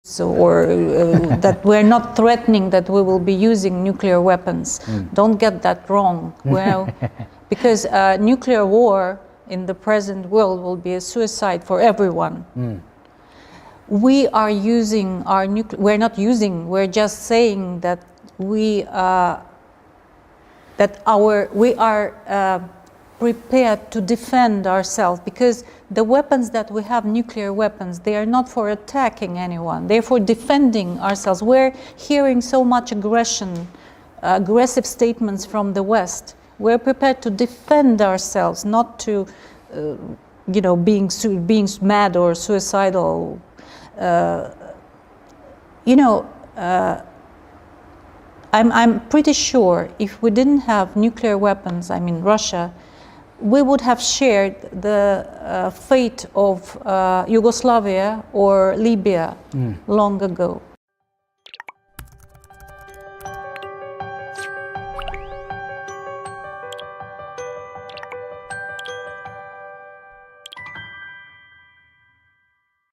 So, or that we're not threatening that we will be using nuclear weapons. Don't get that wrong. Well, because nuclear war in the present world will be a suicide for everyone. We are using our we're not using, we're just saying that we are prepared to defend ourselves, because the weapons that we have, nuclear weapons, they are not for attacking anyone, they're for defending ourselves. We're hearing so much aggression, aggressive statements from the West. We're prepared to defend ourselves, not to, being mad or suicidal. I'm pretty sure if we didn't have nuclear weapons, I mean Russia, we would have shared the fate of Yugoslavia or Libya long ago.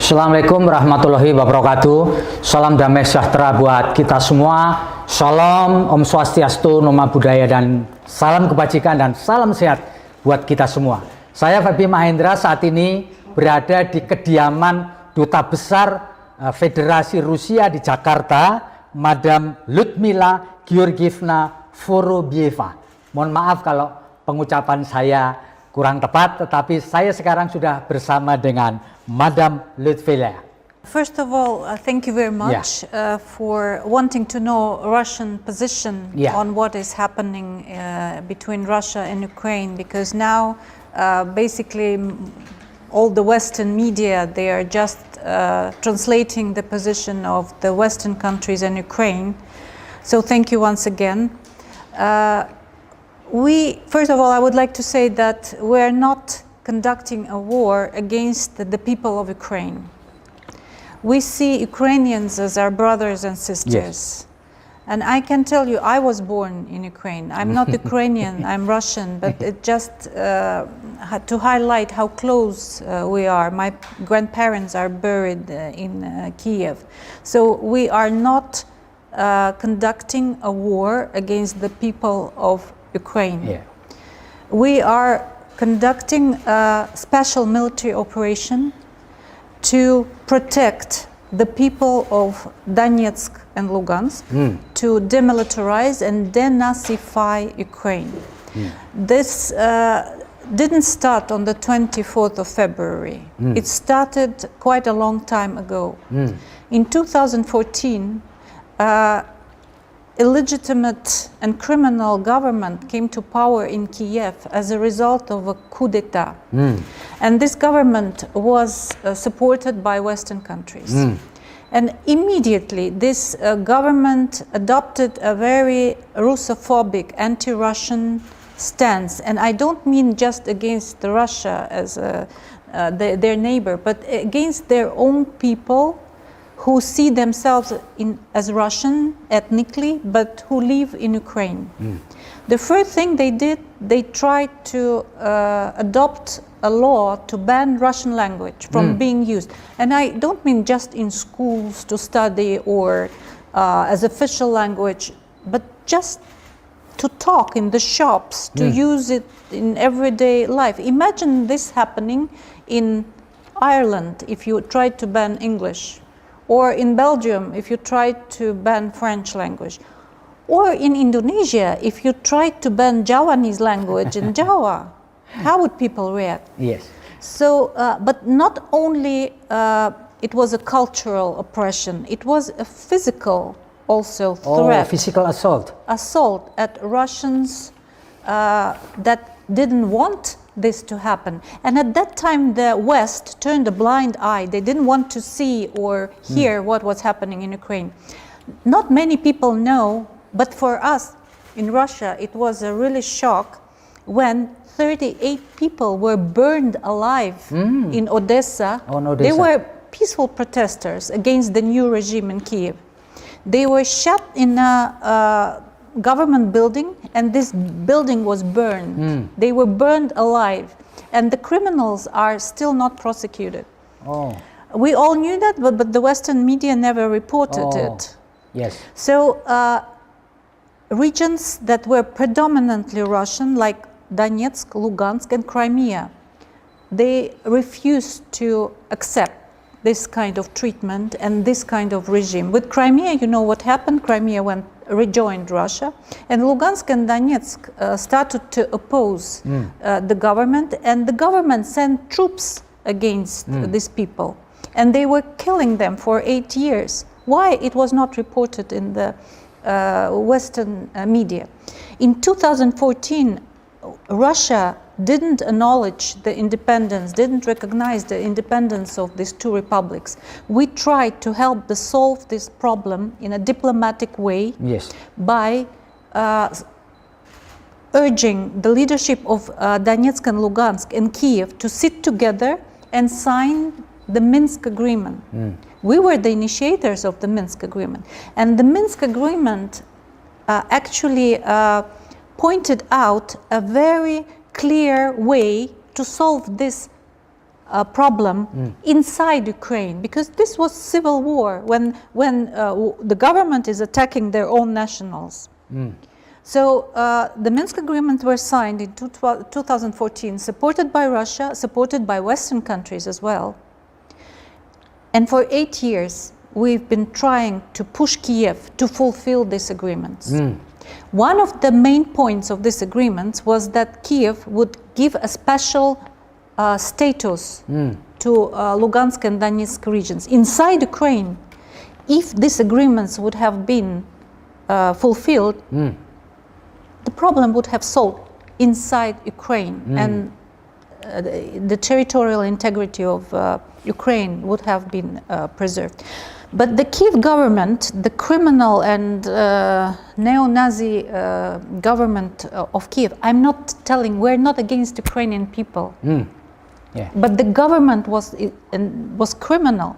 Assalamualaikum warahmatullahi wabarakatuh. Salam damai sejahtera buat kita semua. Shalom, Om Swastiastu, Namo Buddhaya, dan salam kebajikan dan salam sehat buat kita semua. Saya Fabi Mahendra saat ini berada di kediaman Duta Besar Federasi Rusia di Jakarta, Madam Lyudmila Georgievna Vorobieva. Mohon maaf kalau pengucapan saya kurang tepat, tetapi saya sekarang sudah bersama dengan Madam Lyudmila. First of all, thank you very much for wanting to know Russian position on what is happening between Russia and Ukraine, because now basically all the Western media, they are just translating the position of the Western countries and Ukraine. So thank you once again. First of all, I would like to say that we're not conducting a war against the people of Ukraine. We see Ukrainians as our brothers and sisters. Yes. And I can tell you, I was born in Ukraine. I'm not Ukrainian, I'm Russian, but it just had to highlight how close we are. My grandparents are buried in Kiev. So we are not conducting a war against the people of Ukraine. Yeah. We are conducting a special military operation to protect the people of Donetsk and Lugansk, to demilitarize and denazify Ukraine. This didn't start on the 24th of February. It started quite a long time ago. In 2014, illegitimate and criminal government came to power in Kiev as a result of a coup d'etat. And this government was supported by Western countries. And immediately this government adopted a very Russophobic, anti-Russian stance. And I don't mean just against Russia as their neighbor, but against their own people who see themselves as Russian ethnically, but who live in Ukraine. The first thing they did, they tried to adopt a law to ban Russian language from being used. And I don't mean just in schools to study or as official language, but just to talk in the shops, to use it in everyday life. Imagine this happening in Ireland if you tried to ban English, or in Belgium if you tried to ban French language, or in Indonesia if you tried to ban Javanese language in Java. How would people react? Yes. So, but not only it was a cultural oppression, it was a physical also threat. Physical assault. Assault at Russians that didn't want this to happen. And at that time the West turned a blind eye. They didn't want to see or hear what was happening in Ukraine. Not many people know, but for us in Russia it was a really shock when 38 people were burned alive in Odessa. They were peaceful protesters against the new regime in Kiev. They were shot in a government building, and this building was burned. They were burned alive, and the criminals are still not prosecuted. We all knew that, but the Western media never reported it. Yes. So regions that were predominantly Russian, like Donetsk, Lugansk, and Crimea, they refused to accept this kind of treatment and this kind of regime. With Crimea, you know what happened? Crimea rejoined Russia, and Lugansk and Donetsk started to oppose the government, and the government sent troops against these people, and they were killing them for 8 years. Why it was not reported in the Western media? In 2014, Russia didn't acknowledge the independence, didn't recognize the independence of these two republics. We tried to help to solve this problem in a diplomatic way by urging the leadership of Donetsk and Lugansk and Kiev to sit together and sign the Minsk Agreement. We were the initiators of the Minsk Agreement. And the Minsk Agreement actually pointed out a very clear way to solve this problem inside Ukraine, because this was civil war when the government is attacking their own nationals. So the Minsk Agreement were signed in 2014, supported by Russia, supported by Western countries as well. And for 8 years, we've been trying to push Kiev to fulfill these agreements. One of the main points of these agreements was that Kiev would give a special status to Lugansk and Donetsk regions inside Ukraine. If these agreements would have been fulfilled, the problem would have solved inside Ukraine, and the territorial integrity of Ukraine would have been preserved. But the Kiev government, the criminal and neo-Nazi government of Kiev, I'm not telling, we're not against Ukrainian people. But the government was criminal,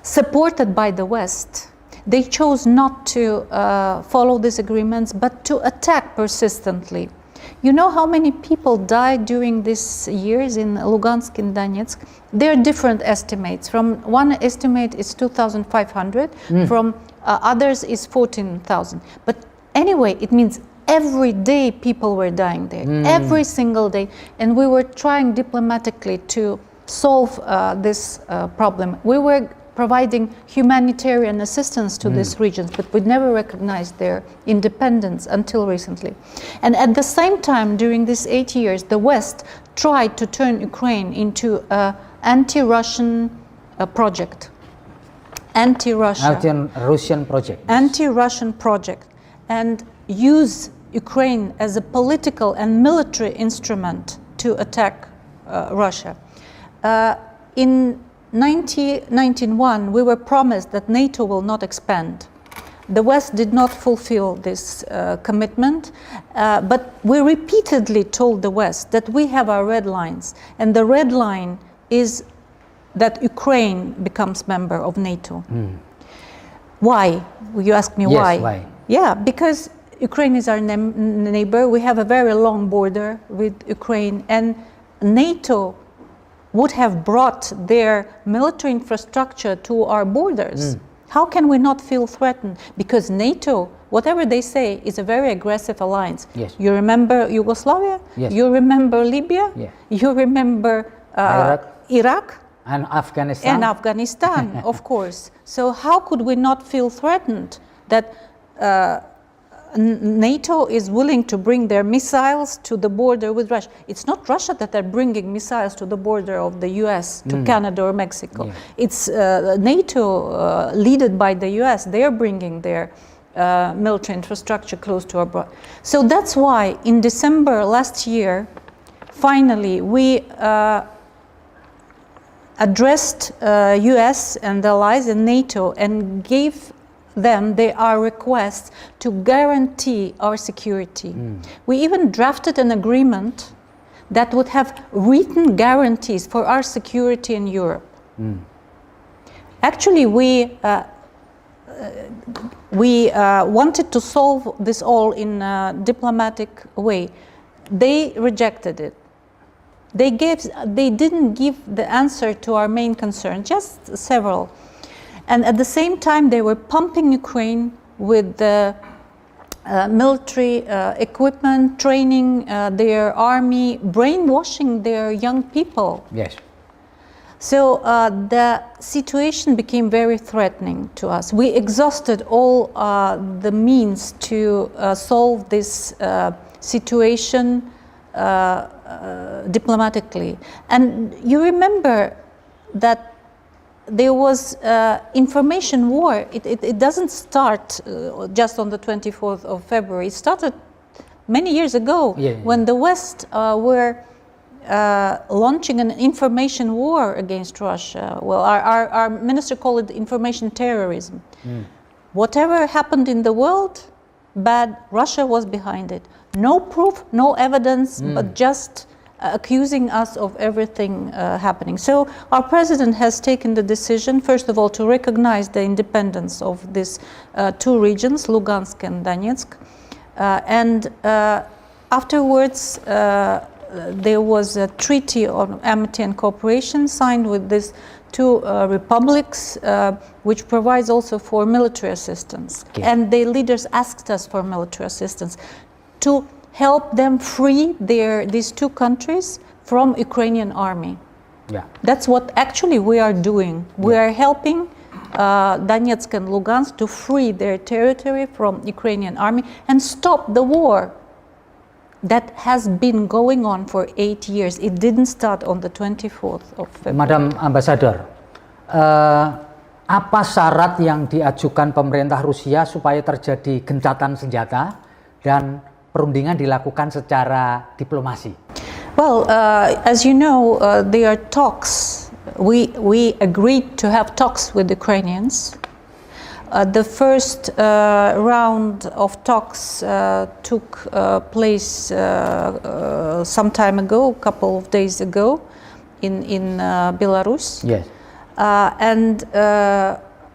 supported by the West. They chose not to follow these agreements, but to attack persistently. You know how many people died during these years in Lugansk and Donetsk? There are different estimates. From one estimate is 2,500, from others is 14,000. But anyway, it means every day people were dying there, every single day. And we were trying diplomatically to solve this problem. We were providing humanitarian assistance to these regions, but we never recognized their independence until recently. And at the same time, during these 8 years, the West tried to turn Ukraine into an anti-Russian project. Anti-Russian project. Anti-Russian project. And use Ukraine as a political and military instrument to attack Russia. In 1991, we were promised that NATO will not expand. The West did not fulfill this commitment, but we repeatedly told the West that we have our red lines, and the red line is that Ukraine becomes member of NATO. Why? You ask me why? Yes, why? Yeah, because Ukraine is our neighbor. We have a very long border with Ukraine, and NATO would have brought their military infrastructure to our borders. How can we not feel threatened? Because NATO, whatever they say, is a very aggressive alliance. Yes. You remember Yugoslavia? Yes. You remember Libya? Yeah. You remember Iraq? And Afghanistan. And Afghanistan, of course. So how could we not feel threatened that NATO is willing to bring their missiles to the border with Russia? It's not Russia that are bringing missiles to the border of the US, to Canada or Mexico. Yeah. It's NATO, led by the US. They are bringing their military infrastructure close to our border. So that's why in December last year, finally, we addressed US and allies and NATO and gave them our requests to guarantee our security. We even drafted an agreement that would have written guarantees for our security in Europe. Actually, we wanted to solve this all in a diplomatic way. They rejected it. They didn't give the answer to our main concern, just several. And at the same time, they were pumping Ukraine with the military equipment, training their army, brainwashing their young people. Yes. So the situation became very threatening to us. We exhausted all the means to solve this situation diplomatically. And you remember that there was information war. It doesn't start just on the 24th of February. It started many years ago when the West were launching an information war against Russia. Well, our minister called it information terrorism. Whatever happened in the world, bad, Russia was behind it. No proof, no evidence, but just accusing us of everything happening. So our president has taken the decision, first of all, to recognize the independence of these two regions, Lugansk and Donetsk. And afterwards, there was a treaty on amity and cooperation signed with these two republics, which provides also for military assistance. Okay. And the leaders asked us for military assistance to help them free these two countries from Ukrainian army. Yeah. That's what actually we are doing. We are helping Donetsk and Lugansk to free their territory from Ukrainian army and stop the war that has been going on for 8 years. It didn't start on the 24th of February. Madam Ambassador, apa syarat yang diajukan pemerintah Rusia supaya terjadi gencatan senjata dan perundingan dilakukan secara diplomasi? Well, as you know, there are talks. We agreed to have talks with the Ukrainians. The first round of talks took place some time ago, a couple of days ago, in Belarus. Yes. And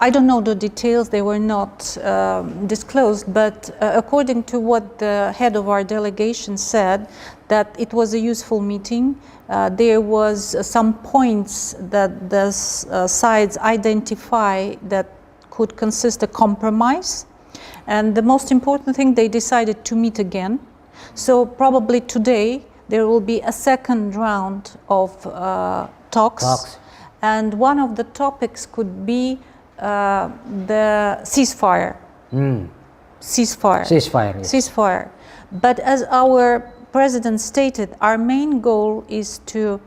I don't know the details, they were not disclosed, but according to what the head of our delegation said, that it was a useful meeting. There was some points that the sides identify that could consist a compromise. And the most important thing, they decided to meet again. So probably today there will be a second round of talks. And one of the topics could be the ceasefire. Ceasefire. But as our president stated, our main goal is to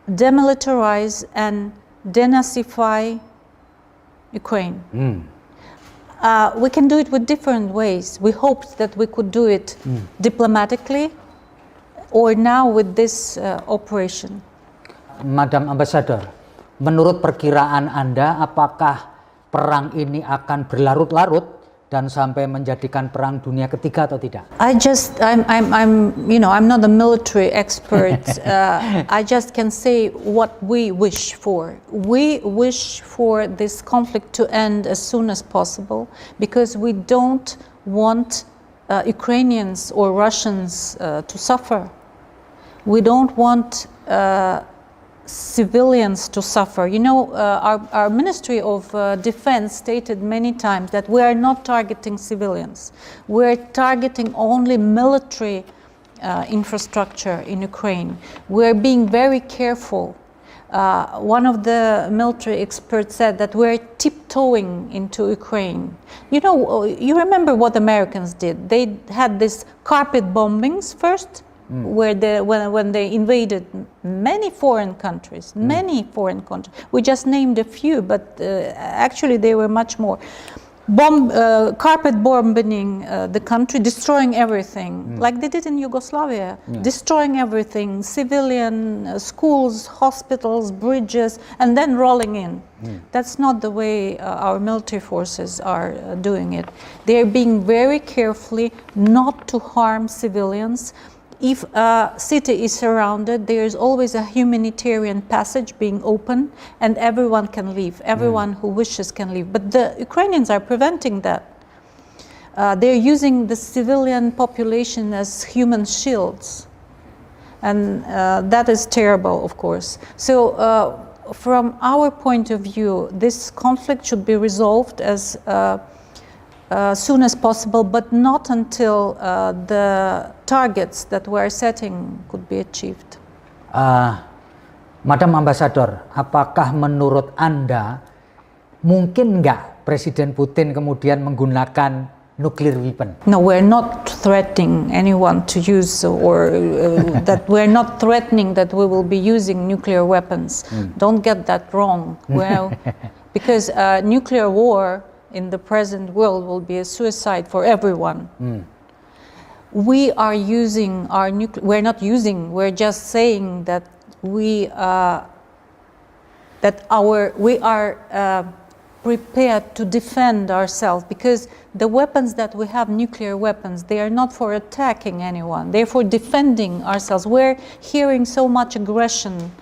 demilitarize and denazify Ukraine. We can do it with different ways. We hoped that we could do it diplomatically or now with this operation. Madam Ambassador, menurut perkiraan Anda, apakah perang ini akan berlarut-larut dan sampai menjadikan perang dunia ketiga atau tidak? I'm not a military expert. I just can say what we wish for. We wish for this conflict to end as soon as possible because we don't want Ukrainians or Russians to suffer. We don't want civilians to suffer. You know, our Ministry of Defense stated many times that we are not targeting civilians. We're targeting only military infrastructure in Ukraine. We're being very careful. One of the military experts said that we're tiptoeing into Ukraine. You know, you remember what Americans did. They had these carpet bombings first, where when they invaded many foreign countries. We just named a few, but actually there were much more. Carpet bombing the country, destroying everything, like they did in Yugoslavia, destroying everything, civilian schools, hospitals, bridges, and then rolling in. That's not the way our military forces are doing it. They're being very carefully not to harm civilians. If a city is surrounded, there is always a humanitarian passage being open and everyone can leave. Everyone who wishes can leave. But the Ukrainians are preventing that. They're using the civilian population as human shields. And that is terrible, of course. So from our point of view, this conflict should be resolved as soon as possible, but not until the targets that we're setting could be achieved. Madam Ambassador, apakah menurut Anda mungkin nggak Presiden Putin kemudian menggunakan nuclear weapon? No, we're not threatening anyone to use, or that we're not threatening that we will be using nuclear weapons. Don't get that wrong. Well, because nuclear war in the present world will be a suicide for everyone. We are using our we're not using, we're just saying that we are prepared to defend ourselves, because the weapons that we have, nuclear weapons, they are not for attacking anyone, they're for defending ourselves. We're hearing so much aggression,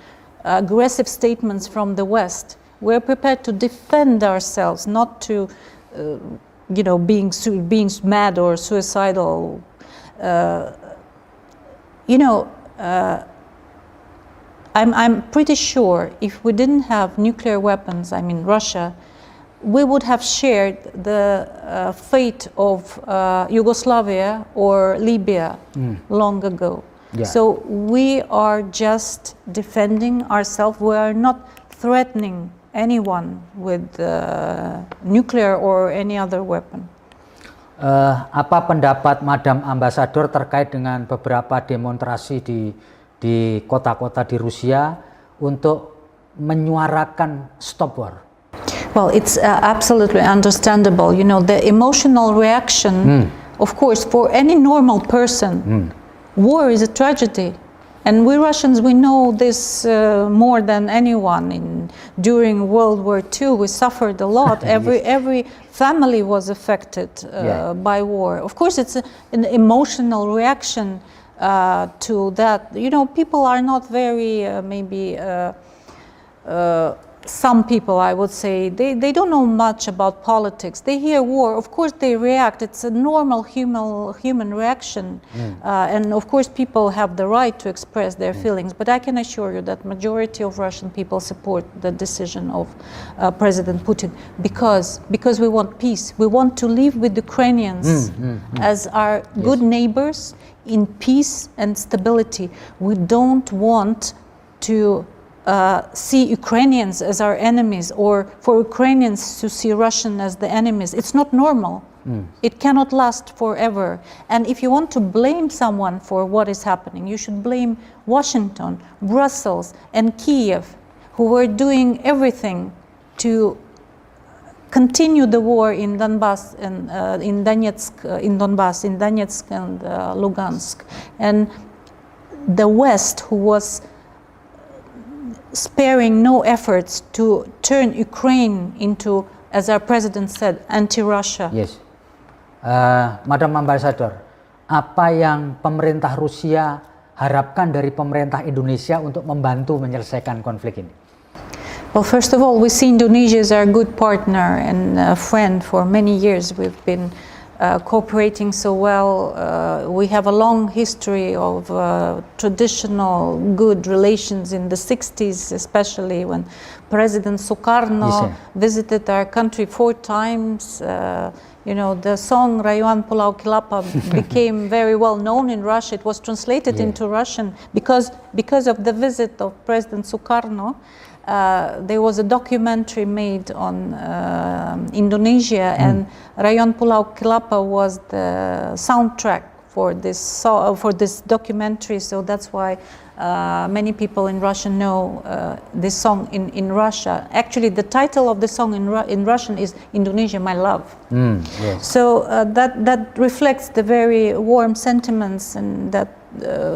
aggressive statements from the West. We're prepared to defend ourselves, not to, being mad or suicidal. I'm pretty sure if we didn't have nuclear weapons, I mean Russia, we would have shared the fate of Yugoslavia or Libya long ago. Yeah. So we are just defending ourselves. We are not threatening anyone with nuclear or any other weapon. Apa pendapat Madam Ambassador terkait dengan beberapa demonstrasi di kota-kota di Rusia untuk menyuarakan stop war? Well, it's absolutely understandable. The emotional reaction, of course, for any normal person, war is a tragedy. And we Russians, we know this more than anyone. During World War II, we suffered a lot. Every family was affected by war. Of course, it's an emotional reaction to that. People are not very, some people, I would say, they don't know much about politics. They hear war, of course they react. It's a normal human reaction. And of course people have the right to express their feelings. But I can assure you that majority of Russian people support the decision of President Putin, because we want peace. We want to live with Ukrainians as our good neighbors in peace and stability. We don't want to see Ukrainians as our enemies, or for Ukrainians to see Russian as the enemies. It's not normal. It cannot last forever. And if you want to blame someone for what is happening, you should blame Washington, Brussels, and Kiev, who were doing everything to continue the war in Donbass and in Donetsk and Lugansk. And the West, who was sparing no efforts to turn Ukraine into, as our president said, anti-Russia. Yes. Madam Ambassador, apa yang pemerintah Rusia harapkan dari pemerintah Indonesia untuk membantu menyelesaikan konflik ini? Well, first of all, we see Indonesia as our good partner and friend for many years. We've been cooperating so well. We have a long history of traditional good relations in the 60s, especially when President Sukarno visited our country 4 times. The song Rayuan Pulau Kilapa became very well known in Russia. It was translated into Russian because of the visit of President Sukarno. There was a documentary made on Indonesia, and Rayuan Pulau Kilapa was the soundtrack for this documentary. So that's why many people in Russia know this song in Russia. Actually, the title of the song in Russian is "Indonesia, My Love." So that reflects the very warm sentiments and that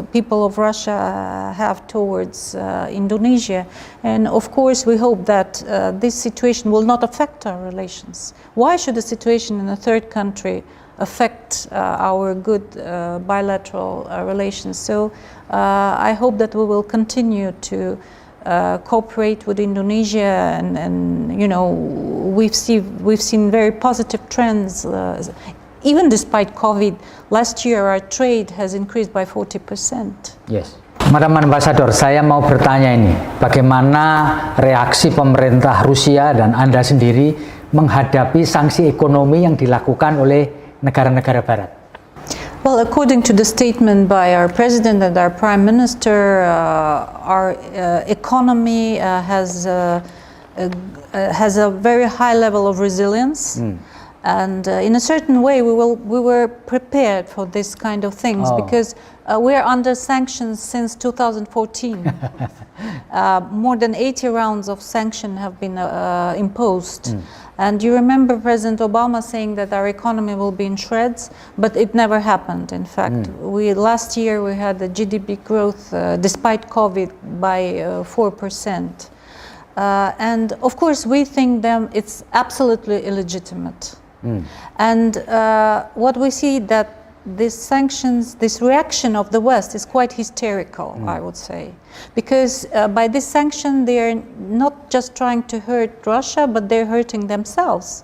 people of Russia have towards Indonesia. And of course we hope that this situation will not affect our relations. Why should the situation in a third country affect our good bilateral relations? So I hope that we will continue to cooperate with Indonesia, and we've seen very positive trends. Even despite COVID, last year our trade has increased by 40%. Yes. Madam Ambassador, saya mau bertanya ini, bagaimana reaksi pemerintah Rusia dan Anda sendiri menghadapi sanksi ekonomi yang dilakukan oleh negara-negara Barat? Well, according to the statement by our President and our Prime Minister, our economy has a very high level of resilience. And in a certain way, we were prepared for this kind of things because we're under sanctions since 2014. More than 80 rounds of sanction have been imposed. And you remember President Obama saying that our economy will be in shreds, but it never happened. In fact, last year we had a GDP growth, despite COVID, by 4%. And of course, we think it's absolutely illegitimate. And what we see that these sanctions, this reaction of the West is quite hysterical, I would say. Because by this sanction, they are not just trying to hurt Russia, but they're hurting themselves.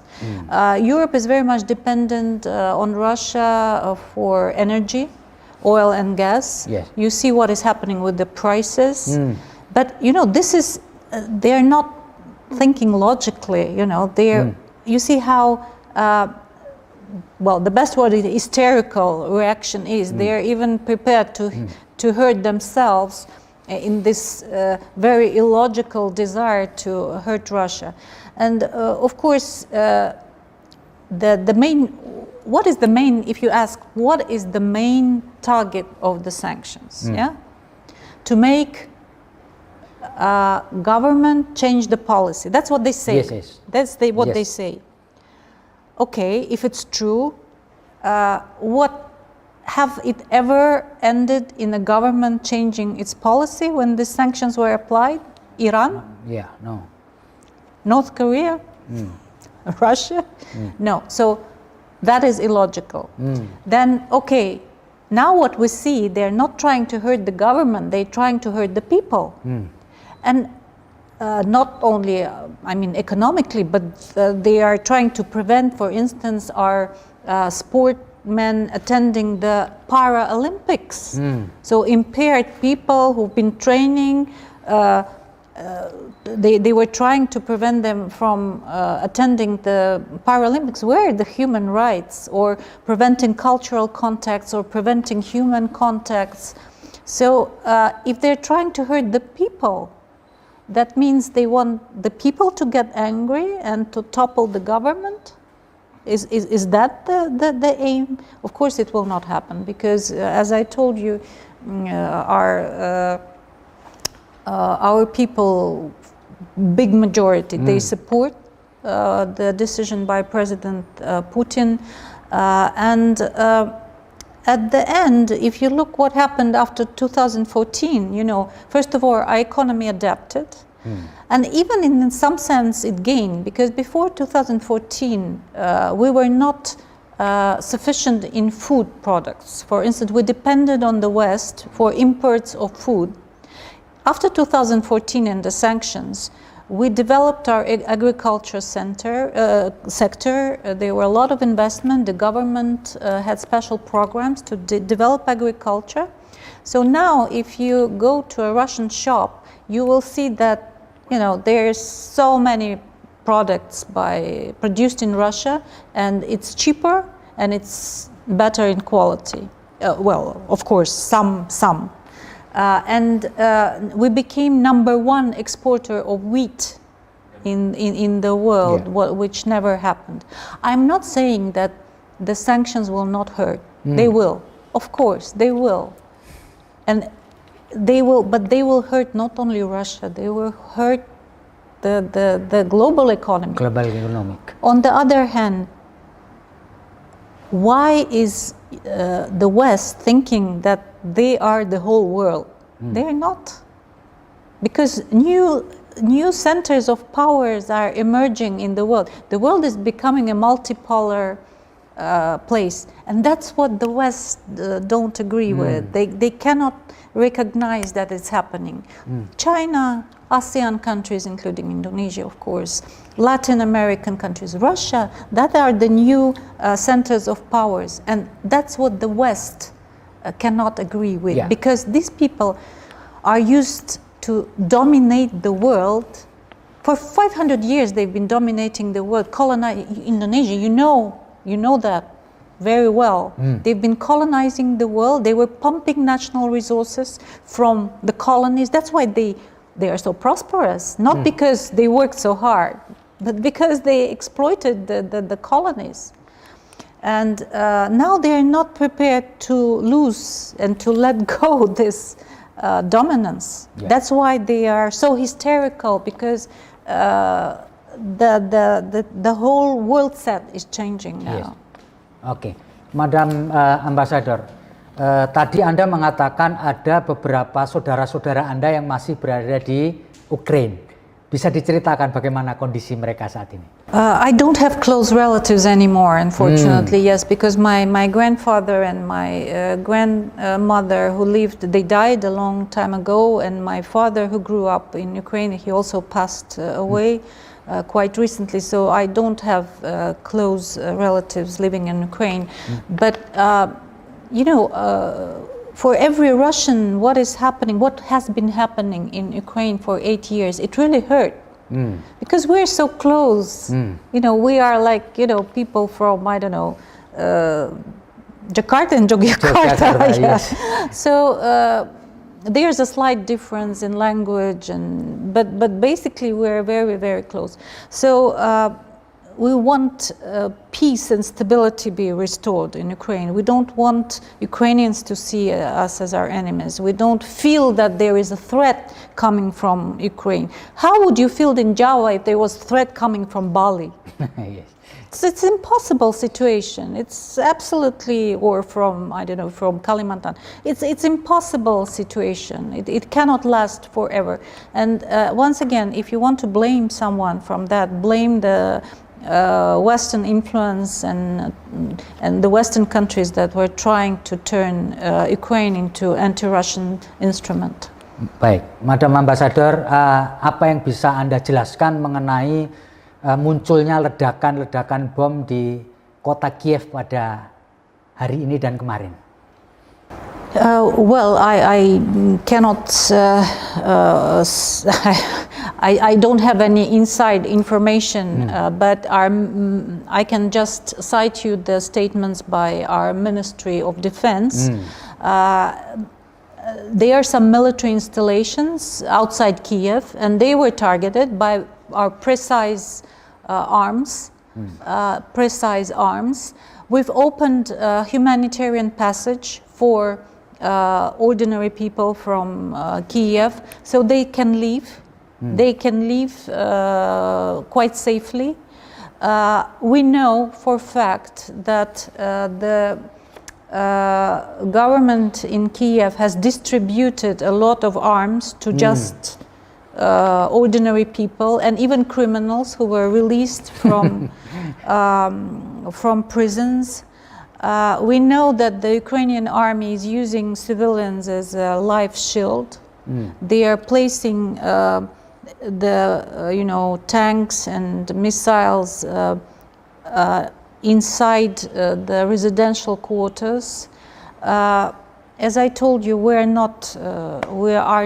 Europe is very much dependent on Russia for energy, oil and gas. Yes. You see what is happening with the prices. But, you know, this is, they're not thinking logically, you know. You see how well, the best word is hysterical reaction is. They're even prepared to hurt themselves in this very illogical desire to hurt Russia. And of course, the main, what is the main, if you ask, what is the main target of the sanctions? Yeah, to make government change the policy. That's what they say. Yes, yes. That's what they say. Okay, if it's true, what have it ever ended in a government changing its policy when the sanctions were applied? Iran? Yeah, no. North Korea? Russia? No. So that is illogical. Then, okay, now what we see, they're not trying to hurt the government, they're trying to hurt the people. And not only, I mean, economically, but they are trying to prevent, for instance, our sportmen attending the Paralympics. So impaired people who've been training, they were trying to prevent them from attending the Paralympics. Where are the human rights, or preventing cultural contacts, or preventing human contacts? So if they're trying to hurt the people, that means they want the people to get angry and to topple the government? Is that the aim? Of course it will not happen, because as I told you, our people, big majority, they support the decision by President Putin. And at the end, if you look what happened after 2014, you know, first of all, our economy adapted. And even in some sense it gained, because before 2014, we were not sufficient in food products. For instance, we depended on the West for imports of food. After 2014 and the sanctions, we developed our agriculture sector. There were a lot of investment. The government had special programs to develop agriculture. So now, if you go to a Russian shop, you will see that, you know, there's so many products produced in Russia, and it's cheaper and it's better in quality. Well, of course, some. And we became #1 exporter of wheat in the world, which never happened. I'm not saying that the sanctions will not hurt. They will, of course, they will. And they will, but they will hurt not only Russia, they will hurt the global economy. Global economic. On the other hand, why is the West thinking that they are the whole world? They're not. Because new centers of powers are emerging in the world. The world is becoming a multipolar place, and that's what the West don't agree with. They cannot recognize that it's happening. China, ASEAN countries, including Indonesia, of course, Latin American countries, Russia, that are the new centers of powers, and that's what the West cannot agree with, because these people, are used to dominate the world. For 500 years they've been dominating the world, colonizing Indonesia. You know that very well. They've been colonizing the world. They were pumping national resources from the colonies. That's why they are so prosperous, not because they worked so hard, but because they exploited the colonies. And now they are not prepared to lose and to let go this dominance. Yeah. That's why they are so hysterical, because the whole world set is changing now. Yes. Oke, Madam Ambassador, tadi Anda mengatakan ada beberapa saudara-saudara Anda yang masih berada di Ukraina. Bisa diceritakan bagaimana kondisi mereka saat ini? I don't have close relatives anymore, unfortunately. Yes, because my grandfather and my grandmother who lived, they died a long time ago, and my father who grew up in Ukraine, he also passed away quite recently. So I don't have close relatives living in Ukraine. But for every Russian, what has been happening in Ukraine for 8 years, it really hurt. Because we're so close. We are like, people from, I don't know, Jakarta and Yogyakarta. Yes. So there's a slight difference in language, but basically we're very, very close. So we want peace and stability be restored in Ukraine. We don't want Ukrainians to see us as our enemies. We don't feel that there is a threat coming from Ukraine. How would you feel in Java if there was a threat coming from Bali? Yes. It's an impossible situation. It's absolutely, or from, I don't know, from Kalimantan. It's impossible situation. It cannot last forever. And once again, if you want to blame someone from that, blame the Western influence and the Western countries that were trying to turn Ukraine into anti-Russian instrument. Baik, Madam Ambassador, apa yang bisa Anda jelaskan mengenai munculnya ledakan-ledakan bom di kota Kiev pada hari ini dan kemarin? Well, I cannot. I don't have any inside information, but I can just cite you the statements by our Ministry of Defense. There are some military installations outside Kiev, and they were targeted by our precise arms. We've opened a humanitarian passage for ordinary people from Kiev, so they can leave. They can leave quite safely. We know for a fact that the government in Kiev has distributed a lot of arms to just ordinary people and even criminals who were released from prisons. We know that the Ukrainian army is using civilians as a life shield. They are placing the tanks and missiles inside the residential quarters. As I told you, we are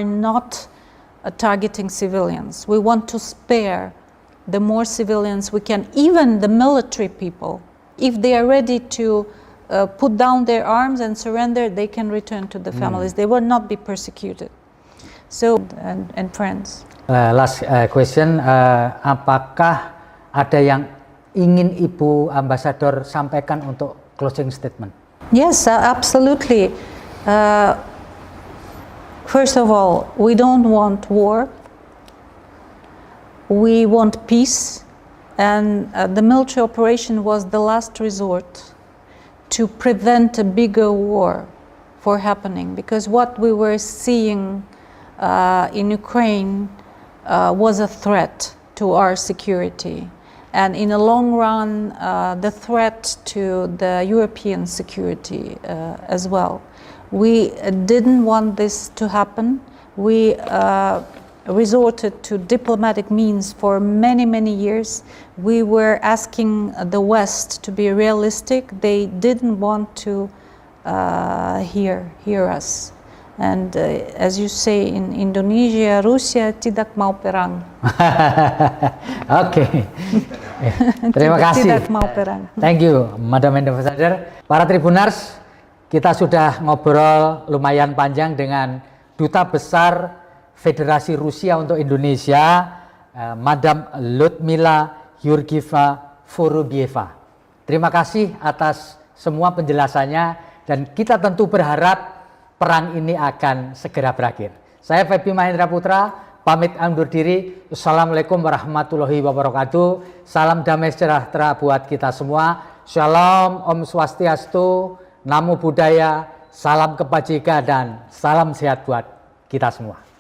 not targeting civilians. We want to spare the more civilians we can, even the military people. If they are ready to put down their arms and surrender, they can return to the families. They will not be persecuted. So, and friends. Last question, apakah ada yang ingin Ibu Ambassador sampaikan untuk closing statement? Yes, absolutely. First of all, we don't want war. We want peace, and the military operation was the last resort to prevent a bigger war from happening, because what we were seeing in Ukraine was a threat to our security, and in the long run the threat to the European security as well. We didn't want this to happen. We resorted to diplomatic means for many, many years. We were asking the West to be realistic. They didn't want to hear us. And as you say in Indonesia, Rusia tidak mau perang. Oke. Terima kasih. Tidak mau perang. Thank you, Madam Ambassador. Para Tribuners, kita sudah ngobrol lumayan panjang dengan Duta Besar Federasi Rusia untuk Indonesia, Madam Lyudmila Georgievna Vorobieva. Terima kasih atas semua penjelasannya, dan kita tentu berharap perang ini akan segera berakhir. Saya Febi Mahendra Putra, pamit undur diri. Assalamualaikum warahmatullahi wabarakatuh. Salam damai sejahtera buat kita semua. Shalom, Om Swastiastu, Namo Buddhaya, salam kebajikan dan salam sehat buat kita semua.